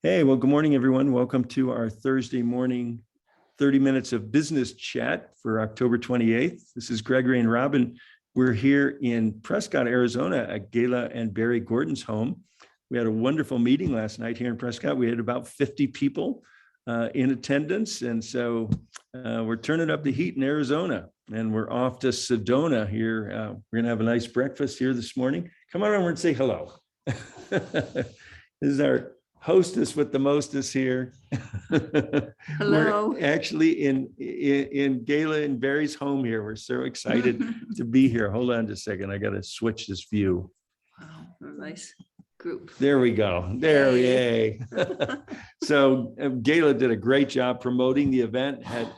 Hey, well, good morning, everyone. Welcome to our Thursday morning 30 minutes of business chat for October 28th. This is Gregory and Robin. We're here in Prescott, Arizona at Gayla and Barry Gordon's home. We had a wonderful meeting last night here in Prescott. We had about 50 people in attendance. And so we're turning up the heat in Arizona and we're off to Sedona here. We're gonna have a nice breakfast here this morning. Come on over and say hello. This is our hostess with the mostess here. Hello. We're actually in Gayla and Barry's home here. We're so excited to be here. Hold on just a second. I got to switch this view. Wow, a nice group. There we go. There, yay. So Gayla did a great job promoting the event, had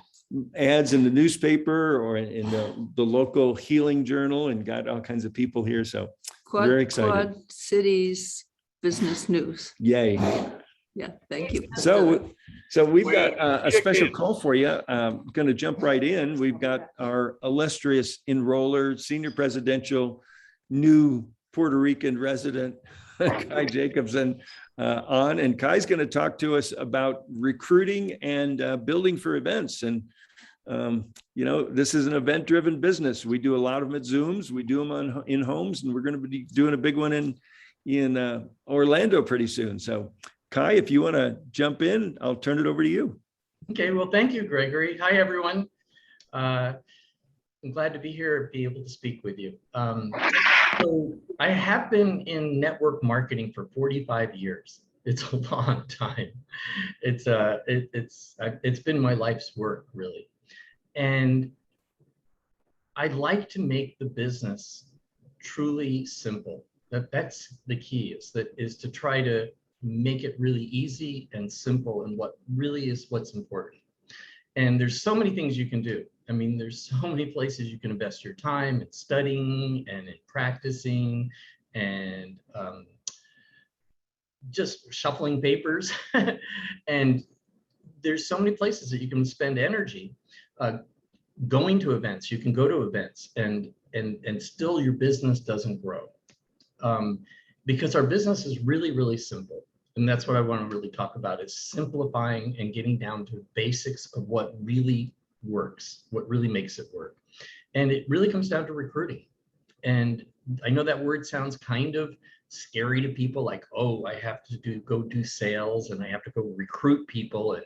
ads in the newspaper or in the local healing journal and got all kinds of people here. So very excited. Quad Cities Business News. Yay. Yeah, thank you. So we've got a special call for you. I'm going to jump right in. We've got our illustrious enroller, senior presidential, new Puerto Rican resident, Kai Jacobson, on. And Kai's going to talk to us about recruiting and building for events. And, you know, this is an event-driven business. We do a lot of them at Zooms. We do them in homes, and we're going to be doing a big one in Orlando pretty soon. So Kai, if you want to jump in, I'll turn it over to you. Okay, well, thank you, Gregory. Hi, everyone. I'm glad to be here and be able to speak with you. So I have been in network marketing for 45 years. It's a long time. It's been my life's work, really. And I'd like to make the business truly simple. That's the key, is to try to make it really easy and simple, and what really is what's important. And there's so many things you can do. I mean, there's so many places you can invest your time in studying and in practicing and just shuffling papers. And there's so many places that you can spend energy going to events. You can go to events and still your business doesn't grow. Because our business is really, really simple. And that's what I want to really talk about, is simplifying and getting down to basics of what really works, what really makes it work. And it really comes down to recruiting. And I know that word sounds kind of scary to people, like, oh, I have to go do sales and I have to go recruit people and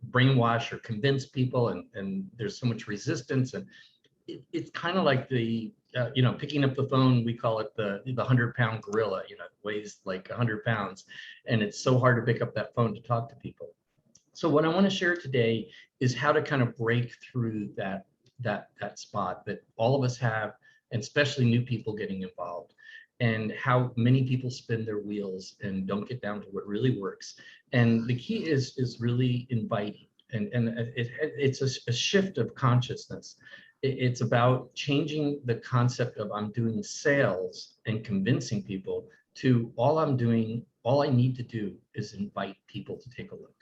brainwash or convince people. And there's so much resistance. And it's kind of like the, you know, picking up the phone. We call it the 100-pound gorilla. You know, it weighs like 100 pounds, and it's so hard to pick up that phone to talk to people. So what I want to share today is how to kind of break through that spot that all of us have, and especially new people getting involved, and how many people spin their wheels and don't get down to what really works. And the key is really inviting, and it's a shift of consciousness. It's about changing the concept of I'm doing sales and convincing people to all I need to do is invite people to take a look.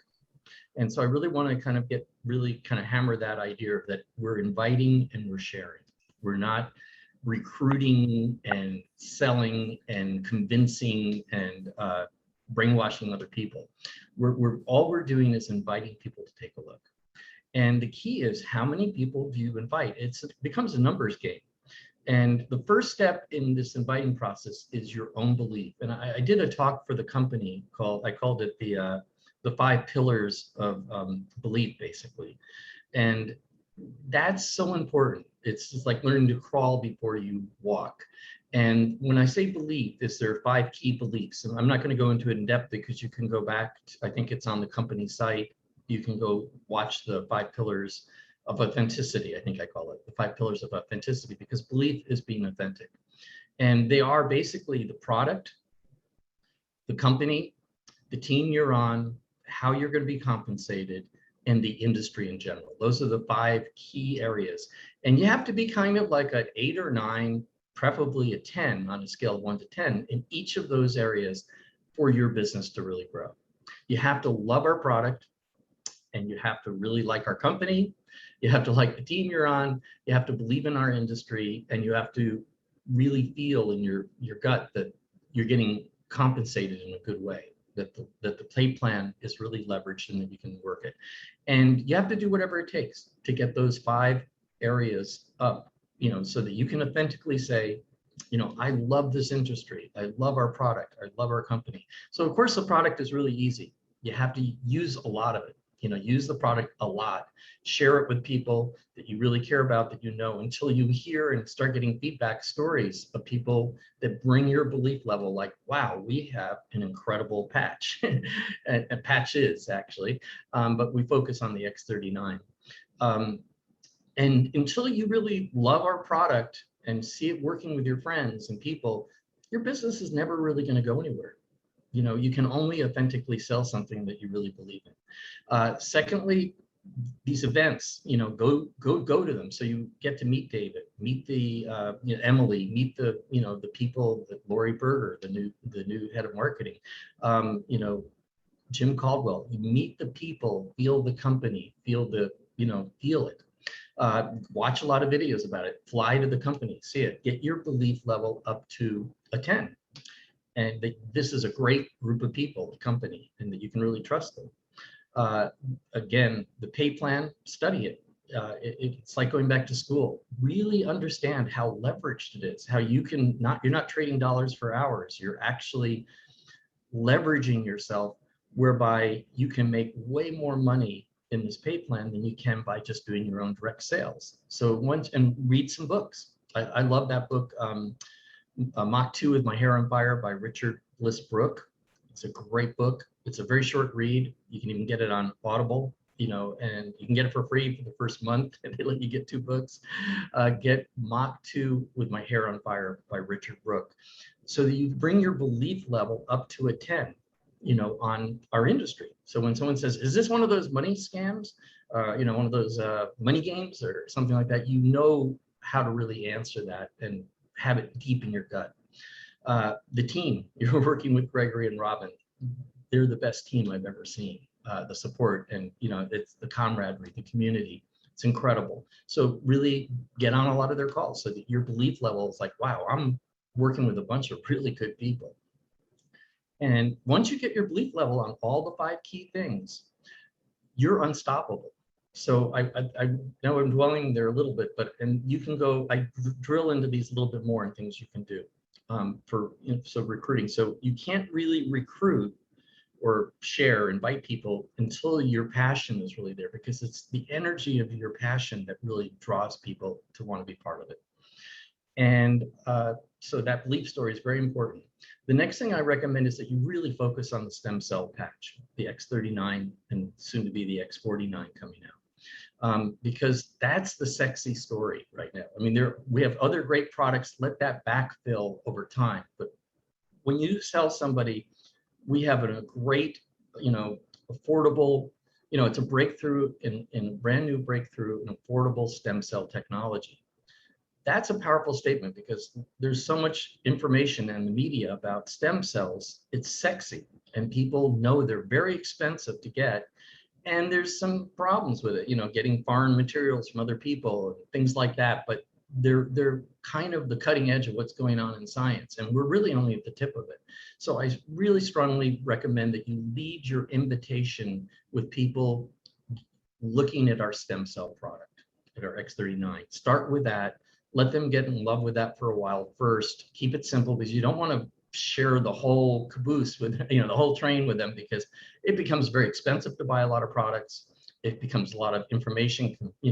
And so I really want to kind of hammer that idea that we're inviting and we're sharing. We're not recruiting and selling and convincing and brainwashing other people. All we're doing is inviting people to take a look. And the key is, how many people do you invite? It becomes a numbers game. And the first step in this inviting process is your own belief. And I did a talk for the company I called it the 5 pillars of belief, basically. And that's so important. It's just like learning to crawl before you walk. And when I say belief, there are 5 key beliefs. And I'm not going to go into it in depth, because you can go back, I think it's on the company site. You can go watch the 5 pillars of authenticity, I think I call it, the 5 pillars of authenticity, because belief is being authentic. And they are basically the product, the company, the team you're on, how you're going to be compensated, and the industry in general. Those are the 5 key areas. And you have to be kind of like an 8 or 9, preferably a 10 on a scale of 1 to 10 in each of those areas for your business to really grow. You have to love our product, and you have to really like our company. You have to like the team you're on. You have to believe in our industry, and you have to really feel in your gut that you're getting compensated in a good way. that the pay plan is really leveraged and that you can work it. And you have to do whatever it takes to get those 5 areas up, so that you can authentically say, I love this industry. I love our product. I love our company. So of course the product is really easy. You have to use a lot of it, use the product a lot, share it with people that you really care about, that until you hear and start getting feedback stories of people that bring your belief level, like, wow, we have an incredible patch, and patches actually, but we focus on the X39. And until you really love our product and see it working with your friends and people, your business is never really going to go anywhere. You can only authentically sell something that you really believe in. Secondly, these events, go to them. So you get to meet David, meet the Emily, meet the the people, Lori Berger, the new head of marketing, Jim Caldwell. You meet the people, feel the company, feel feel it. Watch a lot of videos about it, fly to the company, see it, get your belief level up to a 10. And this is a great group of people, the company, and that you can really trust them. Again, the pay plan, study it. It's like going back to school. Really understand how leveraged it is, how you're not trading dollars for hours. You're actually leveraging yourself, whereby you can make way more money in this pay plan than you can by just doing your own direct sales. So and read some books. I love that book, Mach 2 with My Hair on Fire by Richard Bliss Brooke. It's a great book. It's a very short read. You can even get it on Audible, and you can get it for free for the first month, and they let you get 2 books. Get Mach 2 with My Hair on Fire by Richard Brooke, so that you bring your belief level up to a 10, on our industry. So when someone says, is this one of those money scams, one of those money games or something like that, how to really answer that and have it deep in your gut. The team, you're working with Gregory and Robin. They're the best team I've ever seen. The support and, it's the camaraderie, the community. It's incredible. So really get on a lot of their calls so that your belief level is like, wow, I'm working with a bunch of really good people. And once you get your belief level on all the 5 key things, you're unstoppable. So I know I'm dwelling there a little bit, and you can go, I drill into these a little bit more and things you can do so recruiting. So you can't really recruit or invite people until your passion is really there, because it's the energy of your passion that really draws people to want to be part of it. And so that belief story is very important. The next thing I recommend is that you really focus on the stem cell patch, the X39 and soon to be the X49 coming out, because that's the sexy story right now. I mean, we have other great products. Let that backfill over time. But when you sell somebody, we have a great, affordable, it's a breakthrough in brand new breakthrough in affordable stem cell technology. That's a powerful statement, because there's so much information in the media about stem cells. It's sexy, and people know they're very expensive to get. And there's some problems with it, getting foreign materials from other people, things like that. But they're kind of the cutting edge of what's going on in science. And we're really only at the tip of it. So I really strongly recommend that you lead your invitation with people looking at our stem cell product, at our X39. Start with that. Let them get in love with that for a while first. Keep it simple, because you don't want to share the whole caboose with, the whole train with them, because it becomes very expensive to buy a lot of products. It becomes a lot of information. You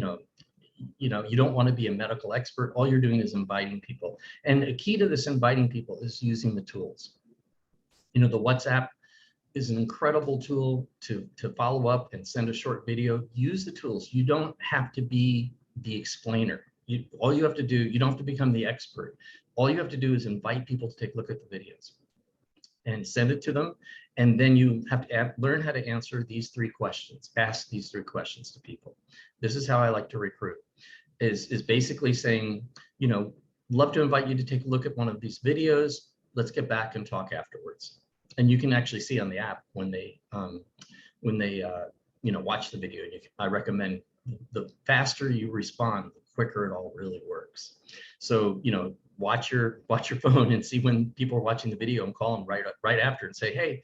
don't want to be a medical expert. All you're doing is inviting people. And a key to this inviting people is using the tools. The WhatsApp is an incredible tool to follow up and send a short video. Use the tools. You don't have to be the explainer. All you have to do, you don't have to become the expert. All you have to do is invite people to take a look at the videos and send it to them. And then you have to learn how to answer these 3 questions, ask these 3 questions to people. This is how I like to recruit, is basically saying, love to invite you to take a look at one of these videos. Let's get back and talk afterwards. And you can actually see on the app when they watch the video. I recommend the faster you respond, the quicker it all really works. So, watch your phone and see when people are watching the video, and call them right after and say, hey,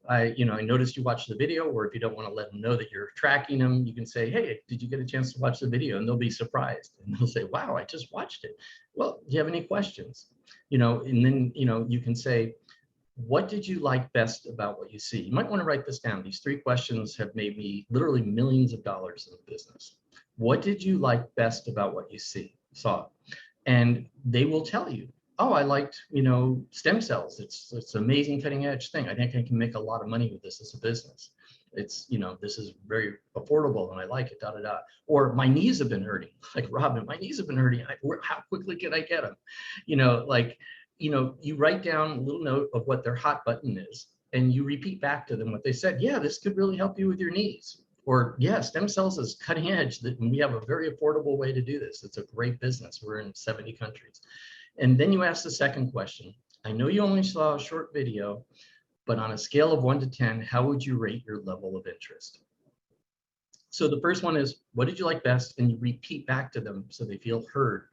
I noticed you watched the video, or if you don't want to let them know that you're tracking them, you can say, hey, did you get a chance to watch the video? And they'll be surprised. And they'll say, wow, I just watched it. Well, do you have any questions? And then, you can say, what did you like best about what you see? You might want to write this down. These 3 questions have made me literally millions of dollars in the business. What did you like best about what you saw? And they will tell you, oh, I liked, stem cells. It's an amazing cutting edge thing. I think I can make a lot of money with this as a business. It's, this is very affordable and I like it, Or my knees have been hurting. Like, Robin, my knees have been hurting. How quickly can I get them? You write down a little note of what their hot button is, and you repeat back to them what they said. Yeah, this could really help you with your knees. Or, yeah, stem cells is cutting edge. We have a very affordable way to do this. It's a great business. We're in 70 countries. And then you ask the second question. I know you only saw a short video, but on a scale of 1 to 10, how would you rate your level of interest? So the first one is, what did you like best? And you repeat back to them so they feel heard.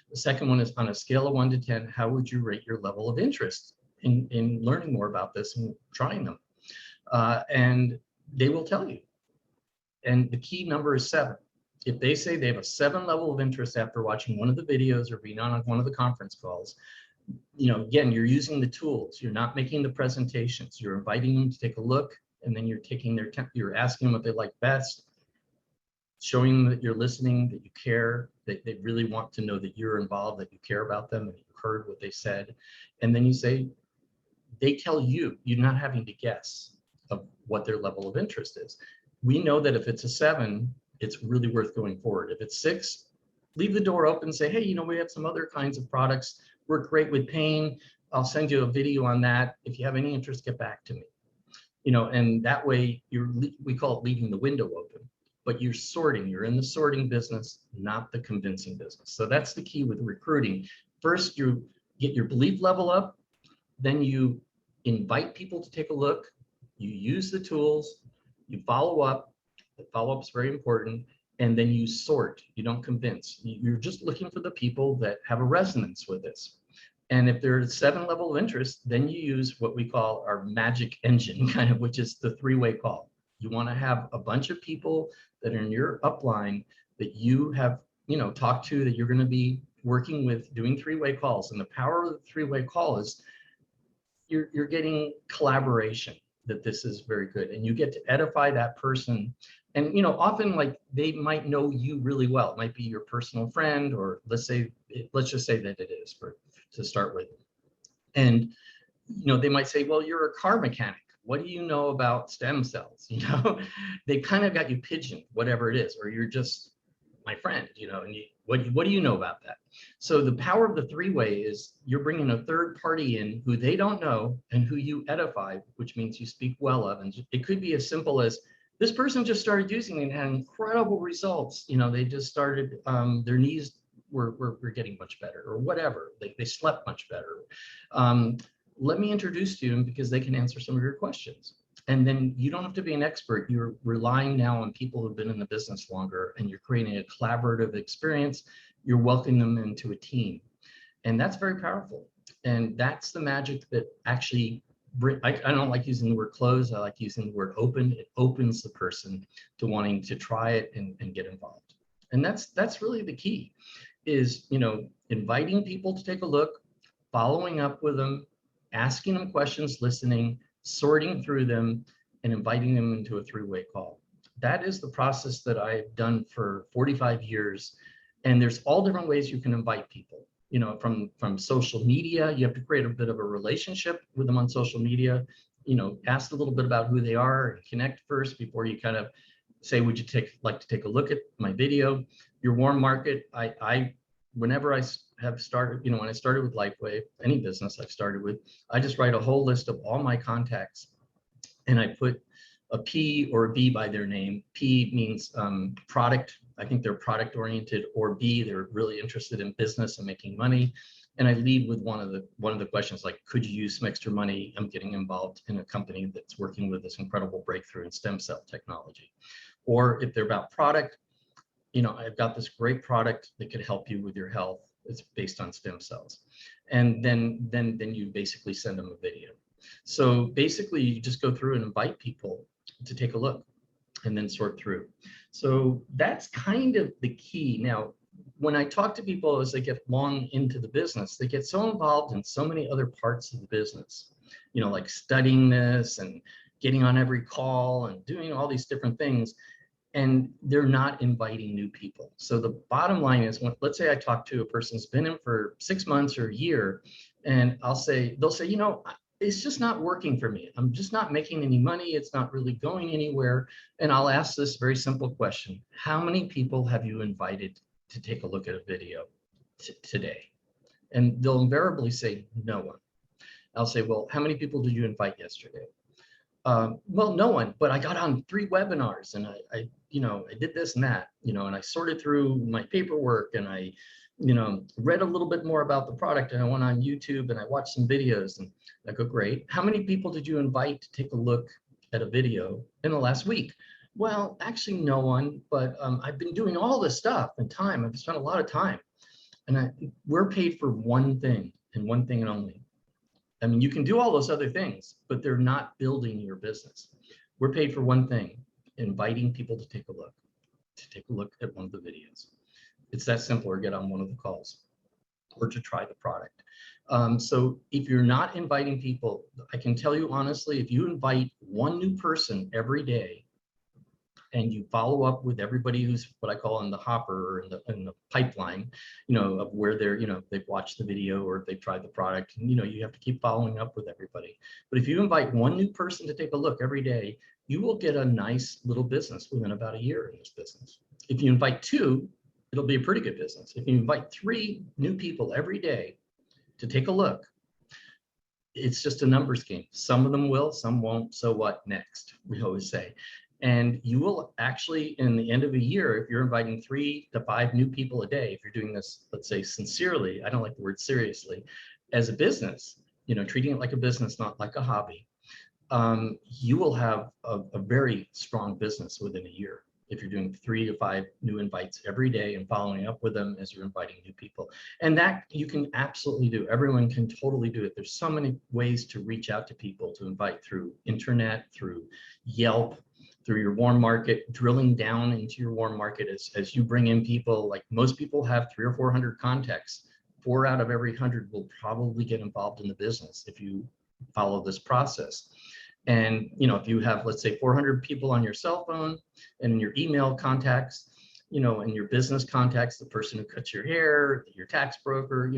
The second one is, on a scale of 1 to 10, how would you rate your level of interest in learning more about this and trying them? And they will tell you. And the key number is 7. If they say they have a 7 level of interest after watching one of the videos or being on one of the conference calls, again, you're using the tools. You're not making the presentations. You're inviting them to take a look, and then you're taking you're asking them what they like best, showing them that you're listening, that you care, that they really want to know that you're involved, that you care about them, and you heard what they said. And then you say, they tell you, you're not having to guess of what their level of interest is. We know that if it's a 7, it's really worth going forward. If it's 6, leave the door open, say, hey, we have some other kinds of products, work great with pain. I'll send you a video on that. If you have any interest, get back to me. And that way we call it leaving the window open, but you're sorting. You're in the sorting business, not the convincing business. So that's the key with recruiting. First, you get your belief level up, then you invite people to take a look, you use the tools, you follow up. The follow-up is very important. And then you sort. You don't convince. You're just looking for the people that have a resonance with this. And if they're at 7 level of interest, then you use what we call our magic engine, which is the 3-way call. You want to have a bunch of people that are in your upline that you have, talked to, that you're going to be working with, doing 3-way calls. And the power of the 3-way call is you're getting collaboration, that this is very good. And you get to edify that person. And, often, like, they might know you really well. It might be your personal friend, or let's just say that it is to start with. And, they might say, well, you're a car mechanic. What do you know about stem cells? They kind of got you pigeoned, whatever it is, or you're just my friend, and what do you know about that? So the power of the 3-way is you're bringing a third party in who they don't know and who you edify, which means you speak well of. And it could be as simple as, this person just started using it and had incredible results. They just started, their knees were getting much better, or whatever. They slept much better. Let me introduce you to them because they can answer some of your questions. And then you don't have to be an expert. You're relying now on people who've been in the business longer, and you're creating a collaborative experience. You're welcoming them into a team. And that's very powerful. And that's the magic that actually I don't like using the word close. I like using the word open. It opens the person to wanting to try it and get involved. And that's really the key, is, inviting people to take a look, following up with them, asking them questions, listening, sorting through them, and inviting them into a 3-way call. That is the process that I've done for 45 years. And there's all different ways you can invite people. From social media, you have to create a bit of a relationship with them on social media. Ask a little bit about who they are and connect first before you kind of say, would you like to take a look at my video? Your warm market, whenever I have started, when I started with LifeWave, any business I've started with, I just write a whole list of all my contacts, and I put a P or a B by their name. P means product. I think they're product oriented, or B, they're really interested in business and making money. And I lead with one of the questions, like, could you use some extra money? I'm getting involved in a company that's working with this incredible breakthrough in stem cell technology. Or if they're about product, I've got this great product that could help you with your health. It's based on stem cells. And then you basically send them a video. So basically you just go through and invite people to take a look and then sort through. So that's kind of the key. Now, when I talk to people as they get long into the business, they get so involved in so many other parts of the business, like studying this and getting on every call and doing all these different things, and they're not inviting new people. So the bottom line is, let's say I talk to a person who's been in for 6 months or a year, and they'll say, it's just not working for me. I'm just not making any money. It's not really going anywhere. And I'll ask this very simple question. How many people have you invited to take a look at a video today? And they'll invariably say no one. I'll say, well, how many people did you invite yesterday? Well, no one, but I got on 3 webinars and I did this and that, and I sorted through my paperwork and I read a little bit more about the product, and I went on YouTube and I watched some videos, and I go, great. How many people did you invite to take a look at a video in the last week? Well, actually no one, but I've been doing all this stuff and time. I've spent a lot of time, and we're paid for one thing and one thing only. I mean, you can do all those other things, but they're not building your business. We're paid for one thing, inviting people to take a look at one of the videos. It's that simple, or get on one of the calls, or to try the product. So if you're not inviting people, I can tell you honestly, if you invite one new person every day, and you follow up with everybody who's what I call in the hopper, or in the pipeline, of where they're, they've watched the video or they've tried the product, and you have to keep following up with everybody. But if you invite one new person to take a look every day, you will get a nice little business within about a year in this business. If you invite 2, it'll be a pretty good business. If you invite 3 new people every day to take a look, it's just a numbers game. Some of them will, some won't. So what next? We always say. And you will actually, in the end of a year, if you're inviting 3 to 5 new people a day, if you're doing this, let's say sincerely, I don't like the word seriously, as a business, treating it like a business, not like a hobby, you will have a very strong business within a year. If you're doing 3 to 5 new invites every day and following up with them as you're inviting new people. And that you can absolutely do. Everyone can totally do it. There's so many ways to reach out to people, to invite through internet, through Yelp, through your warm market, drilling down into your warm market as you bring in people. Like most people have 300 or 400 contacts. 4 out of every 100 will probably get involved in the business if you follow this process. And if you have, let's say, 400 people on your cell phone, and in your email contacts, and your business contacts, the person who cuts your hair, your tax broker,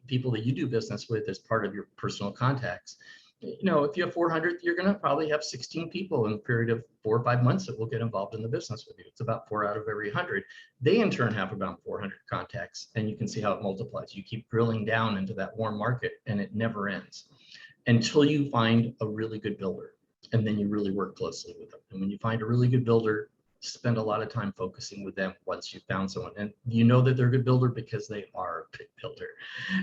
people that you do business with as part of your personal contacts. If you have 400, you're going to probably have 16 people in a period of 4 or 5 months that will get involved in the business with you. It's about 4 out of every 100. They in turn have about 400 contacts, and you can see how it multiplies. You keep drilling down into that warm market, and it never ends until you find a really good builder, and then you really work closely with them. And when you find a really good builder, spend a lot of time focusing with them once you've found someone. And you know that they're a good builder because they are a good builder.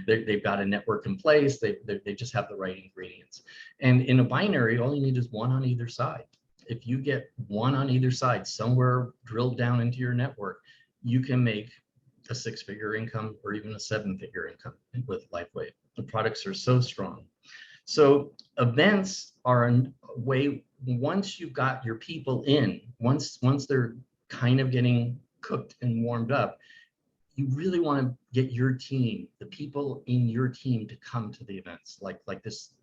They've got a network in place. They just have the right ingredients. And in a binary, all you need is 1 on either side. If you get 1 on either side, somewhere drilled down into your network, you can make a 6-figure income or even a 7-figure income with LifeWave. The products are so strong. So events are a way, once you've got your people in, once they're kind of getting cooked and warmed up, you really want to get your team, the people in your team, to come to the events like this,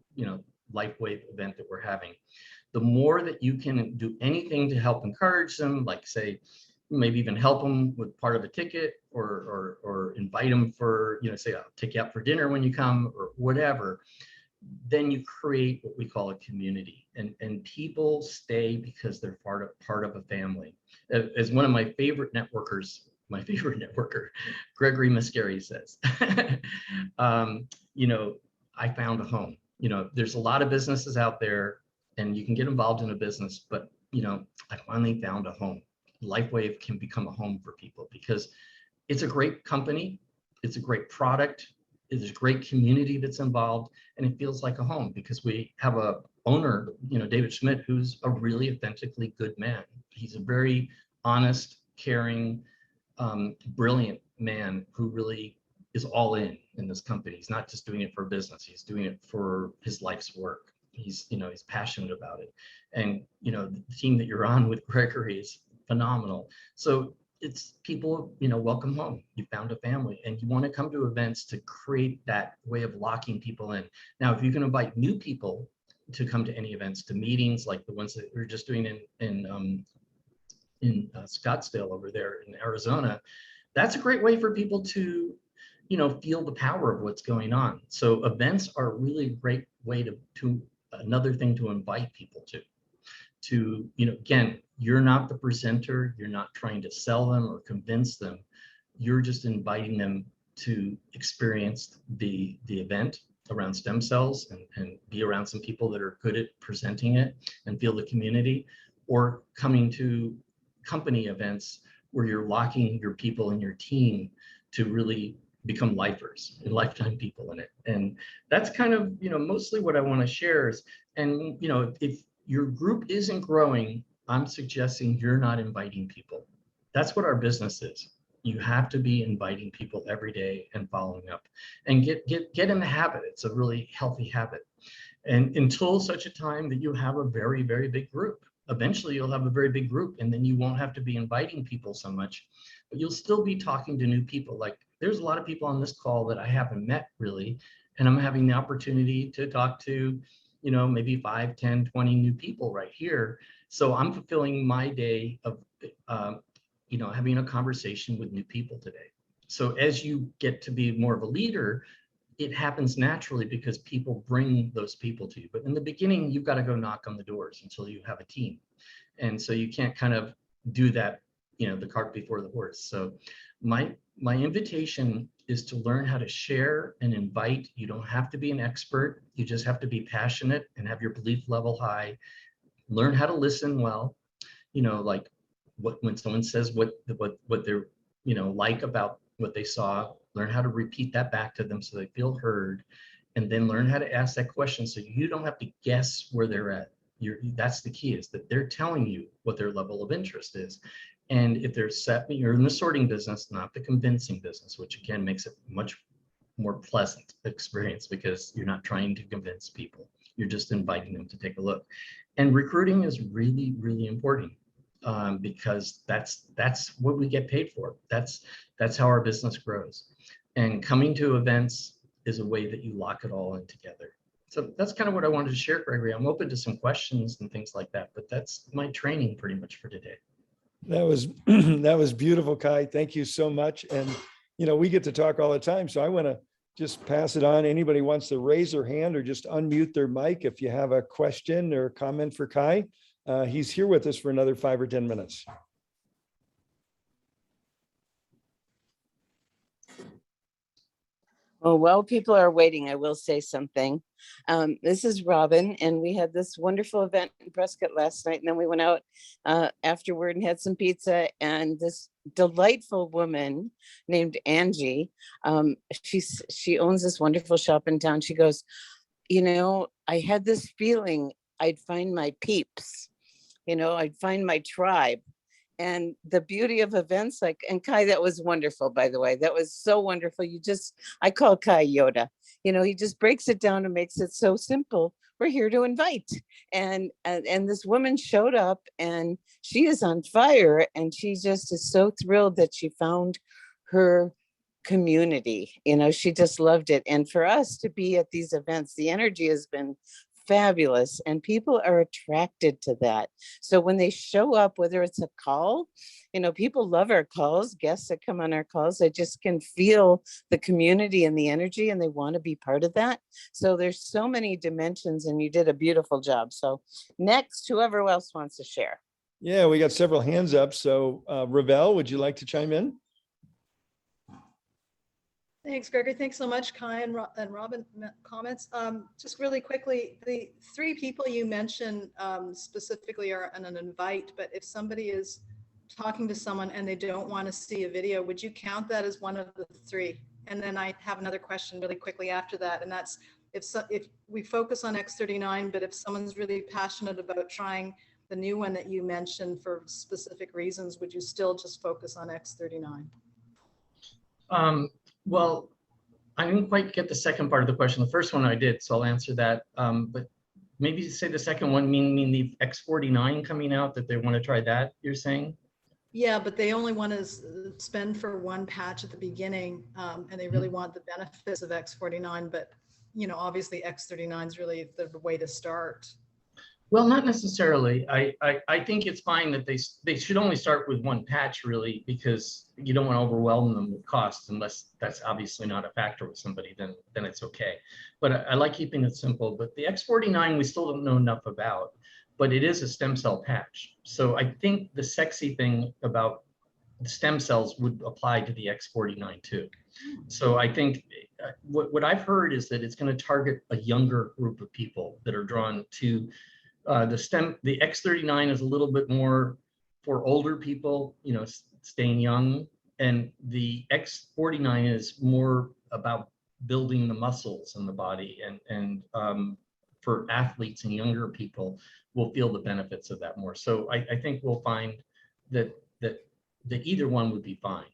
LifeWave event that we're having. The more that you can do anything to help encourage them, like say, maybe even help them with part of a ticket, or invite them for, say, I'll take you out for dinner when you come, or whatever. Then you create what we call a community, and people stay because they're part of a family. As one of my favorite networker, Gregory Mascari says, I found a home. There's a lot of businesses out there, and you can get involved in a business, but I finally found a home. LifeWave can become a home for people because it's a great company, it's a great product. There's a great community that's involved, and it feels like a home because we have a owner, David Schmidt, who's a really authentically good man. He's a very honest, caring, brilliant man who really is all in this company. He's not just doing it for business. He's doing it for his life's work. he's passionate about it. And, the team that you're on with Gregory is phenomenal. So it's people, welcome home. You found a family, and you want to come to events to create that way of locking people in. Now, if you can invite new people to come to any events, to meetings like the ones that we're just doing in Scottsdale over there in Arizona, that's a great way for people to, feel the power of what's going on. So events are a really great way to another thing to invite people to, again, you're not the presenter, you're not trying to sell them or convince them, you're just inviting them to experience the event around stem cells and be around some people that are good at presenting it and feel the community, or coming to company events where you're locking your people in your team to really become lifers and lifetime people in it. And that's kind of, mostly what I want to share is, and, if your group isn't growing, I'm suggesting you're not inviting people. That's what our business is. You have to be inviting people every day and following up, and get in the habit. It's a really healthy habit. And until such a time that you have a very, very big group, eventually you'll have a very big group, and then you won't have to be inviting people so much, but you'll still be talking to new people. Like, there's a lot of people on this call that I haven't met really, and I'm having the opportunity to talk to, maybe 5, 10, 20 new people right here. So I'm fulfilling my day of, having a conversation with new people today. So as you get to be more of a leader, it happens naturally because people bring those people to you. But in the beginning, you've got to go knock on the doors until you have a team. And so you can't kind of do that, the cart before the horse. So my invitation is to learn how to share and invite. You don't have to be an expert. You just have to be passionate and have your belief level high. Learn how to listen well, like when someone says what they're, like about what they saw, learn how to repeat that back to them so they feel heard, and then learn how to ask that question so you don't have to guess where they're at. That's the key, is that they're telling you what their level of interest is. And if they're you're in the sorting business, not the convincing business, which again makes it much more pleasant experience because you're not trying to convince people. You're just inviting them to take a look. And recruiting is really, really important. Because that's what we get paid for. That's how our business grows. And coming to events is a way that you lock it all in together. So that's kind of what I wanted to share, Gregory. I'm open to some questions and things like that, but that's my training pretty much for today. That was beautiful, Kai. Thank you so much. And, we get to talk all the time. So I want to just pass it on. Anybody wants to raise their hand or just unmute their mic if you have a question or comment for Kai. He's here with us for another 5 or 10 minutes. Oh, while people are waiting, I will say something. This is Robin, and we had this wonderful event in Prescott last night, and then we went out afterward and had some pizza, and this delightful woman named Angie, she owns this wonderful shop in town. She goes, I had this feeling I'd find my peeps, I'd find my tribe. And the beauty of events and Kai, that was wonderful, by the way. That was so wonderful. I call Kai Yoda. He just breaks it down and makes it so simple. We're here to invite. And this woman showed up, and she is on fire, and she just is so thrilled that she found her community. She just loved it. And for us to be at these events, the energy has been fabulous, and people are attracted to that. So when they show up, whether it's a call, people love our calls, guests that come on our calls, they just can feel the community and the energy, and they want to be part of that. So there's so many dimensions, and you did a beautiful job. So next, whoever else wants to share. Yeah, we got several hands up. So Ravel, would you like to chime in? Thanks, Gregory. Thanks so much, Kai and Robin comments. Just really quickly, the 3 people you mentioned specifically are an invite, but if somebody is talking to someone and they don't want to see a video, would you count that as one of the 3? And then I have another question really quickly after that, and that's if we focus on X39, but if someone's really passionate about trying the new one that you mentioned for specific reasons, would you still just focus on X39? Well, I didn't quite get the second part of the question. The first one I did, so I'll answer that. But maybe say the second one, mean the X49 coming out, that they want to try that, you're saying? Yeah, but they only want to spend for one patch at the beginning, and they really want the benefits of X49, but obviously X39 is really the way to start. Well, not necessarily. I think it's fine that they should only start with one patch, really, because you don't want to overwhelm them with costs, unless that's obviously not a factor with somebody, then it's okay. But I like keeping it simple. But the X49, we still don't know enough about, but it is a stem cell patch. So I think the sexy thing about the stem cells would apply to the X49 too. So I think what I've heard is that it's going to target a younger group of people that are drawn to the X39 is a little bit more for older people, staying young. And the X49 is more about building the muscles in the body. And for athletes and younger people will feel the benefits of that more. So I think we'll find that either one would be fine.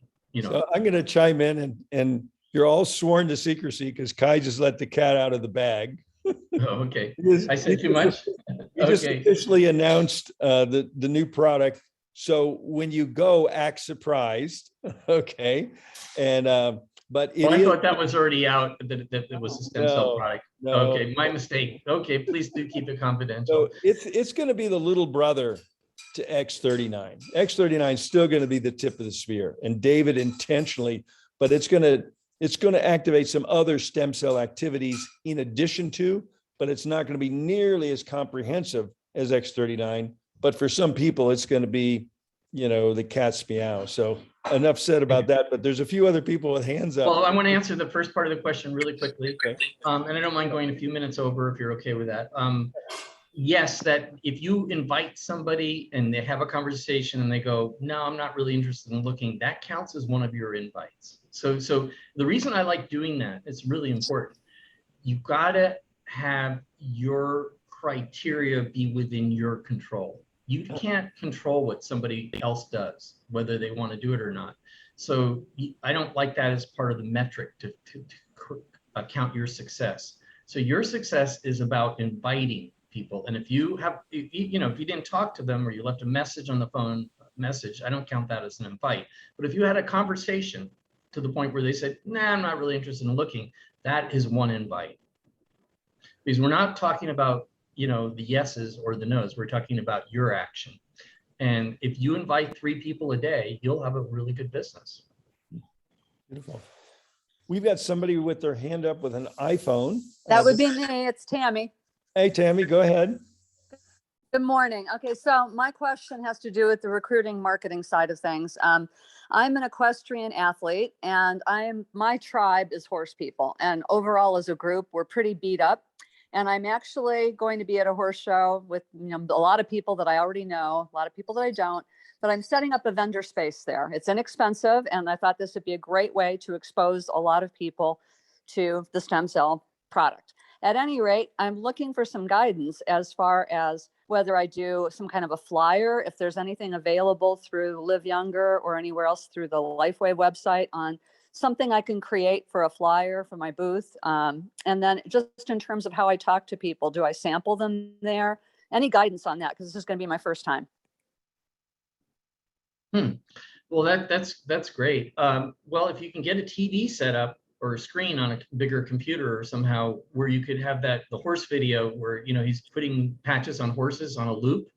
So I'm going to chime in and you're all sworn to secrecy because Kai just let the cat out of the bag. Oh, okay. I said too much. He just officially announced the new product. So when you go, act surprised. Okay. And but I thought that was already out, that it was a stem cell product. No. Okay, my mistake. Okay, please do keep it confidential. So it's going to be the little brother to X39. X39 is still going to be the tip of the spear, and David intentionally, but it's going to activate some other stem cell activities in addition to, but it's not going to be nearly as comprehensive as X39. But for some people, it's going to be, the cat's meow. So enough said about that, but there's a few other people with hands up. Well, I want to answer the first part of the question really quickly. And I don't mind going a few minutes over if you're okay with that. Yes, that if you invite somebody and they have a conversation and they go, no, I'm not really interested in looking, that counts as one of your invites. So the reason I like doing that, it's really important. You gotta have your criteria be within your control. You can't control what somebody else does, whether they want to do it or not. So I don't like that as part of the metric to count your success. So your success is about inviting people. And if you didn't talk to them or you left a message on the phone message, I don't count that as an invite. But if you had a conversation to the point where they said, nah, I'm not really interested in looking, that is one invite. Because we're not talking about, the yeses or the nos, we're talking about your action. And if you invite 3 people a day, you'll have a really good business. Beautiful. We've got somebody with their hand up with an iPhone. That would be me. It's Tammy. Hey, Tammy, go ahead. Good morning. Okay, so my question has to do with the recruiting marketing side of things. I'm an equestrian athlete, and my tribe is horse people. And overall, as a group, we're pretty beat up. And I'm actually going to be at a horse show with a lot of people that I already know, a lot of people that I don't. But I'm setting up a vendor space there. It's inexpensive, and I thought this would be a great way to expose a lot of people to the stem cell product. At any rate, I'm looking for some guidance as far as whether I do some kind of a flyer, if there's anything available through Live Younger or anywhere else through the Lifeway website on something I can create for a flyer for my booth. And then just in terms of how I talk to people, do I sample them there? Any guidance on that? Because this is going to be my first time. Well, that's great. Well, if you can get a TV set up or a screen on a bigger computer or somehow where you could have the horse video where, he's putting patches on horses on a loop,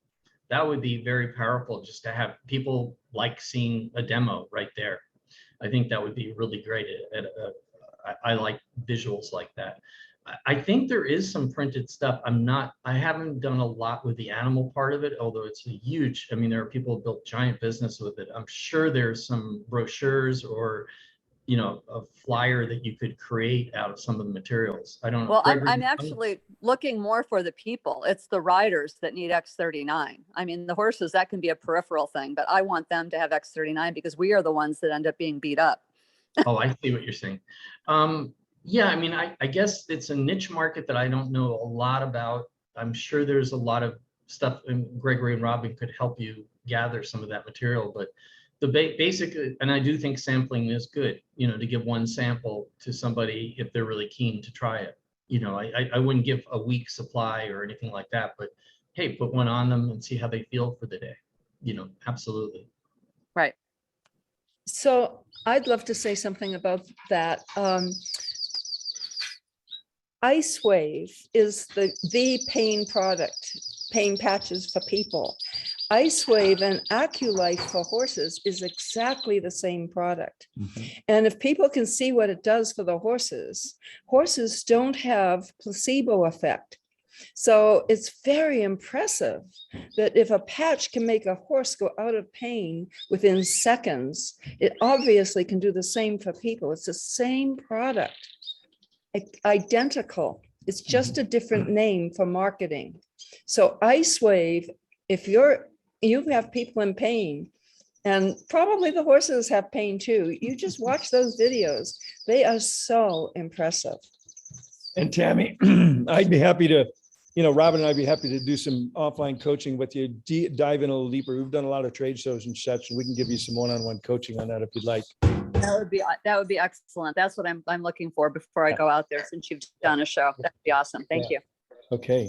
that would be very powerful, just to have people like seeing a demo right there. I think that would be really great. I like visuals like that. I think there is some printed stuff. I haven't done a lot with the animal part of it, although it's a huge, there are people who built giant business with it. I'm sure there's some brochures or, a flyer that you could create out of some of the materials. I don't know. Well, Gregory, I'm actually looking more for the people. It's the riders that need X39. The horses, that can be a peripheral thing, but I want them to have X39 because we are the ones that end up being beat up. Oh, I see what you're saying. Yeah, I guess it's a niche market that I don't know a lot about. I'm sure there's a lot of stuff, and Gregory and Robin could help you gather some of that material, but the basic, and I do think sampling is good, to give one sample to somebody if they're really keen to try it. you know, I wouldn't give a week supply or anything like that, but hey, put one on them and see how they feel for the day. You know, absolutely. Right. So I'd love to say something about that. Ice Wave is the pain product, pain patches for people. Ice Wave and AccuLife for horses is exactly the same product. And if people can see what it does for the horses, horses don't have placebo effect. So it's very impressive that if a patch can make a horse go out of pain within seconds, it obviously can do the same for people. It's the same product, identical. It's just a different name for marketing. So Ice Wave, if you have people in pain, and probably the horses have pain too, you just watch those videos. They are so impressive. And Tammy, I'd be happy to, you know, Robin and I'd be happy to do some offline coaching with you, dive in a little deeper. We've done a lot of trade shows and such, and we can give you some one-on-one coaching on that if you'd like. That would be excellent. That's what I'm looking for before I go out there, since you've done a show. That'd be awesome. Thank you. Okay.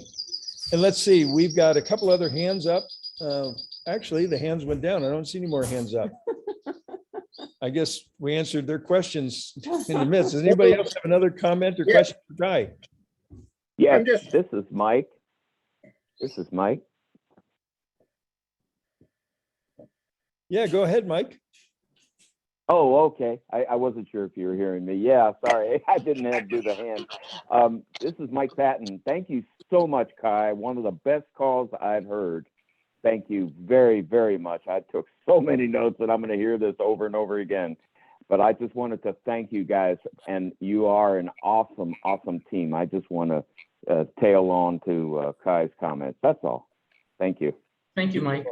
And let's see, we've got a couple other hands up. Actually, the hands went down. I don't see any more hands up. I guess we answered their questions in the midst. Does anybody else have another comment or question for Guy? Yes, this is Mike. This is Mike. Yeah, go ahead, Mike. Oh, okay. I wasn't sure if you were hearing me. Yeah, sorry. I didn't have to do the hand. This is Mike Patton. Thank you so much, Kai. One of the best calls I've heard. Thank you very, very much. I took so many notes that I'm going to hear this over and over again. But I just wanted to thank you guys. And you are an awesome, awesome team. I just want to tail on to Kai's comments. That's all. Thank you. Thank you, Mike.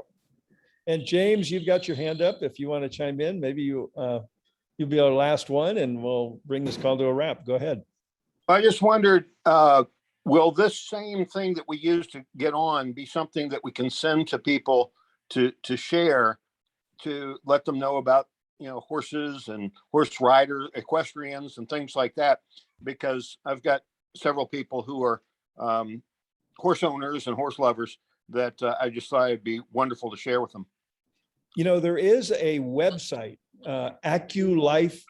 And James, you've got your hand up. If you want to chime in, maybe you'll be our last one and we'll bring this call to a wrap. Go ahead. I just wondered, will this same thing that we use to get on be something that we can send to people to share, to let them know about, you know, horses and horse riders, equestrians and things like that? Because I've got several people who are horse owners and horse lovers that I just thought it'd be wonderful to share with them. You know, there is a website, AccuLife.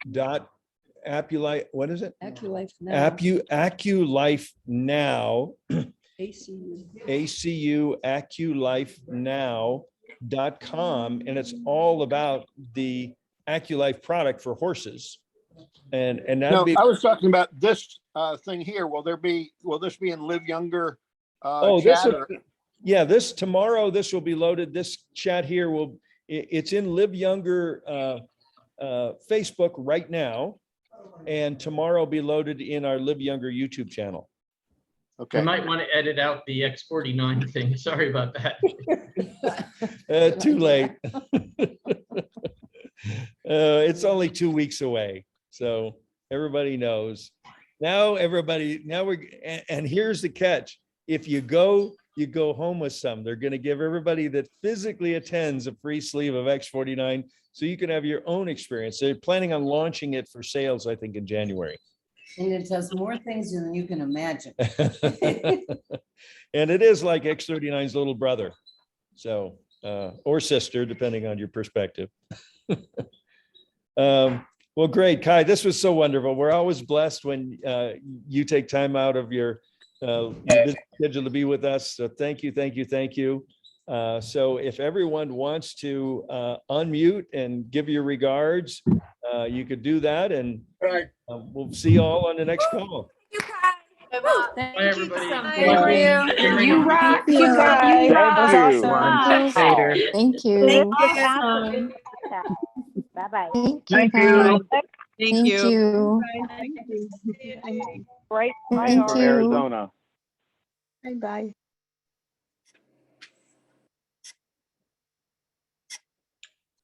What is it? AccuLife now. AccuLife now. ACU. ACU AccuLifeNow.com, and it's all about the AccuLife product for horses. And No, I was talking about this thing here. Will this be in Live Younger? This tomorrow, this will be loaded. This chat here it's in Live Younger Facebook right now, and tomorrow be loaded in our Live Younger YouTube channel. Okay. I might want to edit out the X49 thing. Sorry about that. Too late. It's only 2 weeks away, so everybody knows. Now and here's the catch. If you go home with some. They're going to give everybody that physically attends a free sleeve of X49, so you can have your own experience. They're planning on launching it for sales, I think, in January. And it does more things than you can imagine. And it is like X39's little brother, so or sister, depending on your perspective. Well, great, Kai. This was so wonderful. We're always blessed when you take time out of your busy schedule to be with us. So thank you. So if everyone wants to unmute and give your regards, you could do that, and we'll see you all on the next call. Thank Bye, everybody. You rock, you guys. That was awesome. Thank you. Bye-bye. Thank you. Thank you. Right, Arizona. Bye-bye.